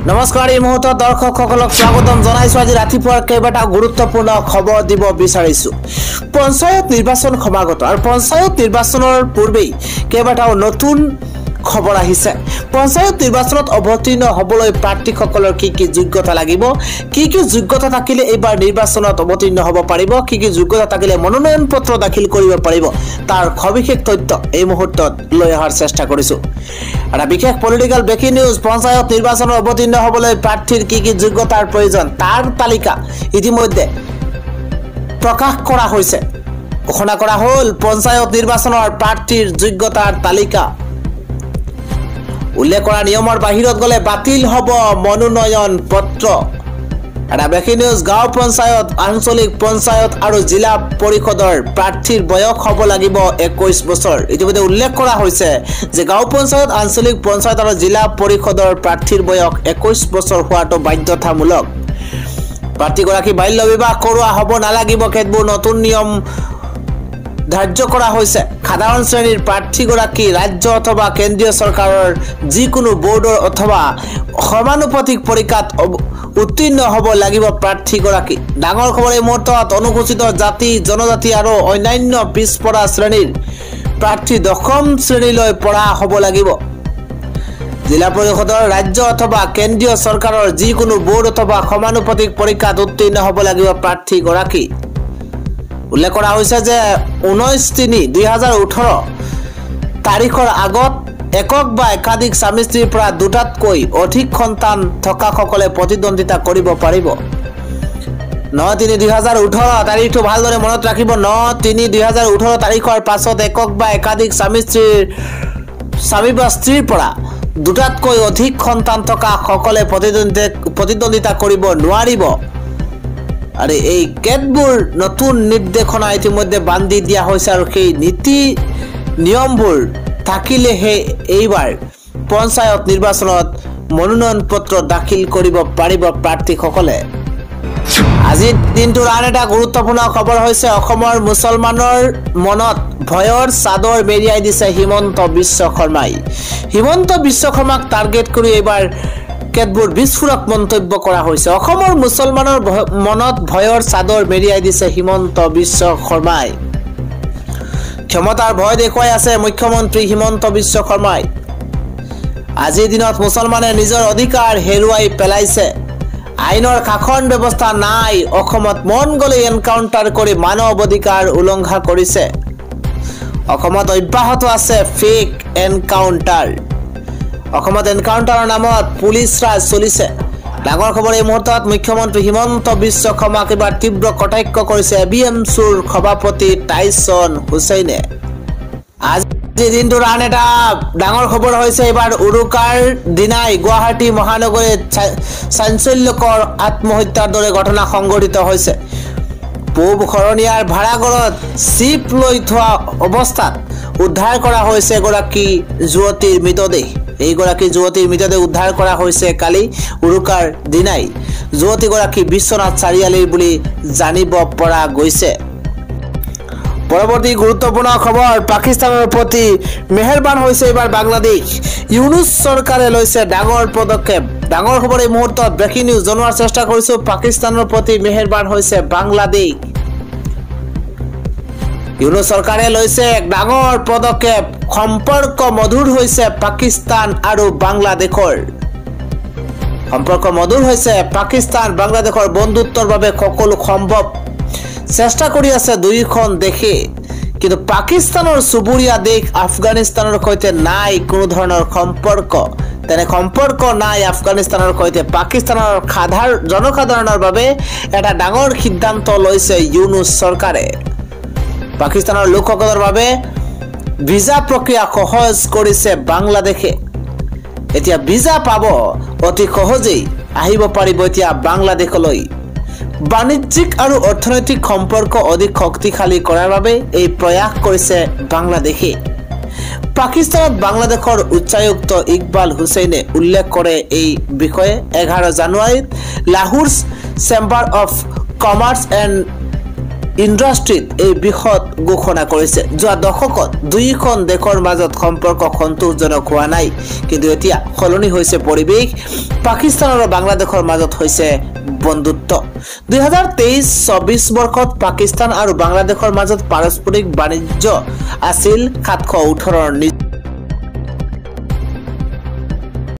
নমস্কাৰ এই মুহূৰ্তত দৰ্শকসকলক স্বাগতম জনাইছো। আজি ৰাতিপুৱাৰ কেইবাটা গুৰুত্বপূৰ্ণ খবৰ দিব বিচাৰিছো। পঞ্চায়ত নিৰ্বাচন সমাগত আৰু পঞ্চায়ত নিৰ্বাচনৰ পূৰ্বেই কেইবাটাও নতুন খবৰ আহিছে। পঞ্চায়ত নিৰ্বাচনত অৱতীৰ্ণ হ'বলৈ প্ৰাৰ্থীসকলৰ কি যোগ্যতা লাগিব, কি যোগ্যতা থাকিলে এইবাৰ নিৰ্বাচনত অৱতীৰ্ণ হ'ব পাৰিব, কি যোগ্যতা থাকিলে মনোনয়ন পত্ৰ দাখিল কৰিব পাৰিব, তাৰ সবিশেষ তথ্য এই মুহূৰ্তত লৈ অহাৰ চেষ্টা কৰিছো। এটা বিশেষ পলিটিকেল ব্ৰেকিং নিউজ। পঞ্চায়ত নিৰ্বাচনত অৱতীৰ্ণ হ'বলৈ প্ৰাৰ্থীৰ কি যোগ্যতাৰ প্ৰয়োজন তাৰ তালিকা ইতিমধ্যে প্ৰকাশ কৰা হৈছে। ঘোষণা কৰা হ'ল পঞ্চায়ত নিৰ্বাচনৰ প্ৰাৰ্থীৰ যোগ্যতাৰ তালিকা। উল্লেখ কৰা নিয়মৰ বাহিৰত গ'লে বাতিল হ'ব মনোনয়ন পত্ৰ। এটা ব্ৰেকিং নিউজ। গাঁও পঞ্চায়ত, আঞ্চলিক পঞ্চায়ত আৰু জিলা পৰিষদৰ প্ৰাৰ্থীৰ বয়স হ'ব লাগিব 21 বছৰ। ইতিমধ্যে উল্লেখ কৰা হৈছে যে গাঁও পঞ্চায়ত, আঞ্চলিক পঞ্চায়ত আৰু জিলা পৰিষদৰ প্ৰাৰ্থীৰ বয়স 21 বছৰ হোৱাটো বাধ্যতামূলক। প্ৰাৰ্থীগৰাকী বাল্য বিবাহ কৰোৱা হ'ব নালাগিব। কেতবোৰ নতুন নিয়ম ধাৰ্য কৰা হৈছে। সাধাৰণ শ্ৰেণীৰ প্ৰাৰ্থীগৰাকী ৰাজ্য অথবা কেন্দ্ৰীয় চৰকাৰৰ যিকোনো বোৰ্ডৰ অথবা সমানুপাতিক পৰীক্ষাত উত্তীৰ্ণ হ'ব লাগিব প্ৰাৰ্থীগৰাকী। ডাঙৰ খবৰ এই মুহূৰ্তত। অনুসূচিত জাতি, জনজাতি আৰু অন্যান্য পিছপৰা শ্ৰেণীৰ প্ৰাৰ্থী 10ম শ্ৰেণীলৈ পঢ়া হ'ব লাগিব। জিলা পৰিষদৰ ৰাজ্য অথবা কেন্দ্ৰীয় চৰকাৰৰ যিকোনো বোৰ্ড অথবা সমানুপাতিক পৰীক্ষাত উত্তীৰ্ণ হ'ব লাগিব প্ৰাৰ্থীগৰাকী। উল্লেখ কৰা হৈছে যে 19/3/2018 তাৰিখৰ আগত একক বা একাধিক স্বামী স্ত্ৰীৰ পৰা দুটাতকৈ অধিক সন্তান থকাসকলে প্ৰতিদ্বন্দ্বিতা কৰিব পাৰিব। 9/3/2018 তাৰিখটো ভালদৰে মনত ৰাখিব। 9/3/2018 তাৰিখৰ পাছত একক বা একাধিক স্বামী বা স্ত্ৰীৰ পৰা দুটাতকৈ অধিক সন্তান থকা সকলে প্ৰতিদ্বন্দ্বিতা কৰিব নোৱাৰিব। আৰু এই কেতবোৰ নতুন নিৰ্দেশনা ইতিমধ্যে বান্ধি দিয়া হৈছে আৰু সেই নীতি নিয়মবোৰ থাকিলেহে এইবাৰ পঞ্চায়ত নিৰ্বাচনত মনোনয়ন পত্ৰ দাখিল কৰিব পাৰিব প্ৰাৰ্থীসকলে। আজিৰ দিনটোৰ আন এটা গুৰুত্বপূৰ্ণ খবৰ হৈছে অসমৰ মুছলমানৰ মনত ভয়ৰ চাদৰ মেৰিয়াই দিছে হিমন্ত বিশ্ব শৰ্মাই। হিমন্ত বিশ্ব শৰ্মাক টাৰ্গেট কৰি এইবাৰ কেতবোৰ বিস্ফোৰক মন্তব্য কৰা হৈছে। অসমৰ মুছলমানৰ মনত ভয়ৰ চাদৰ মেৰিয়াই দিছে হিমন্ত বিশ্ব শৰ্মাই। ক্ষমতাৰ ভয় দেখুৱাই আছে মুখ্যমন্ত্ৰী হিমন্ত বিশ্ব শৰ্মাই। আজিৰ দিনত মুছলমানে নিজৰ অধিকাৰ হেৰুৱাই পেলাইছে। আইনৰ শাসন ব্যৱস্থা নাই। অসমত মন গ'লে এনকাউণ্টাৰ কৰি মানৱ অধিকাৰ উলংঘা কৰিছে। অসমত অব্যাহত আছে ফেক এনকাউণ্টাৰ। অসমত এনকাউণ্টাৰৰ নামত পুলিচ ৰাজ চলিছে। ডাঙৰ খবৰ এই মুহূৰ্তত। মুখ্যমন্ত্ৰী হিমন্ত বিশ্ব শৰ্মাক এইবাৰ তীব্ৰ কটাক্ষ কৰিছে ABMCৰ সভাপতি টাইছন হুছেইনে। আজিৰ দিনটোৰ আন এটা ডাঙৰ খবৰ হৈছে এইবাৰ উৰুকাৰ দিনাই গুৱাহাটী মহানগৰীত চাঞ্চল্যকৰ আত্মহত্যাৰ দৰে ঘটনা সংঘটিত হৈছে। পূব শৰণীয়াৰ ভাড়াঘৰত চিপ লৈ থোৱা অৱস্থাত উদ্ধাৰ কৰা হৈছে এগৰাকী যুৱতীৰ মৃতদেহ। এইগৰাকী যুৱতীৰ মৃতদেহ উদ্ধাৰ কৰা হৈছে কালি উৰুকাৰ দিনাই। যুৱতীগৰাকী বিশ্বনাথ চাৰিআলিৰ বুলি জানিব পৰা গৈছে। পৰৱৰ্তী গুৰুত্বপূৰ্ণ খবৰ। পাকিস্তানৰ প্ৰতি মেহেৰবান হৈছে এইবাৰ বাংলাদেশ। ইউনুছ চৰকাৰে লৈছে ডাঙৰ পদক্ষেপ। ডাঙৰ খবৰ এই মুহূৰ্তত ব্ৰেকিং নিউজ জনোৱাৰ চেষ্টা কৰিছো। পাকিস্তানৰ প্ৰতি মেহেৰবান হৈছে বাংলাদেশ। ইউনুছ চৰকাৰে লৈছে এক ডাঙৰ পদক্ষেপ। সম্পৰ্ক মধুৰ হৈছে পাকিস্তান আৰু বাংলাদেশৰ। সম্পৰ্ক মধুৰ হৈছে পাকিস্তান বাংলাদেশৰ বন্ধুত্বৰ বাবে সকলো সম্ভৱ চেষ্টা কৰি আছে দুয়োখন দেশে। কিন্তু পাকিস্তানৰ চুবুৰীয়া দেশ আফগানিস্তানৰ সৈতে নাই কোনো ধৰণৰ সম্পৰ্ক। তেনে সম্পৰ্ক নাই আফগানিস্তানৰ সৈতে। পাকিস্তানৰ জনসাধাৰণৰ বাবে এটা ডাঙৰ সিদ্ধান্ত লৈছে ইউনুছ চৰকাৰে। পাকিস্তানৰ লোকসকলৰ বাবে ভিজা প্ৰক্ৰিয়া সহজ কৰিছে বাংলাদেশে। এতিয়া ভিজা পাব অতি সহজেই আহিব পাৰিব এতিয়া বাংলাদেশলৈ। বাণিজ্যিক আৰু অৰ্থনৈতিক সম্পৰ্ক অধিক শক্তিশালী কৰাৰ বাবে এই প্ৰয়াস কৰিছে বাংলাদেশে। পাকিস্তানত বাংলাদেশৰ উচ্চায়ুক্ত ইকবাল হুছেইনে উল্লেখ কৰে এই বিষয়ে। 11 জানুৱাৰীত Lahore chamber of commerce and ইণ্ডাষ্ট্ৰীত এই বৃহৎ ঘোষণা কৰিছে। যোৱা দশকত দুয়োখন দেশৰ মাজত সম্পৰ্ক সন্তোষজনক হোৱা নাই, কিন্তু এতিয়া সলনি হৈছে পৰিৱেশ। পাকিস্তান আৰু বাংলাদেশৰ মাজত হৈছে বন্ধুত্ব। 2023-24 বৰ্ষত পাকিস্তান আৰু বাংলাদেশৰ মাজত পাৰস্পৰিক বাণিজ্য আছিল 718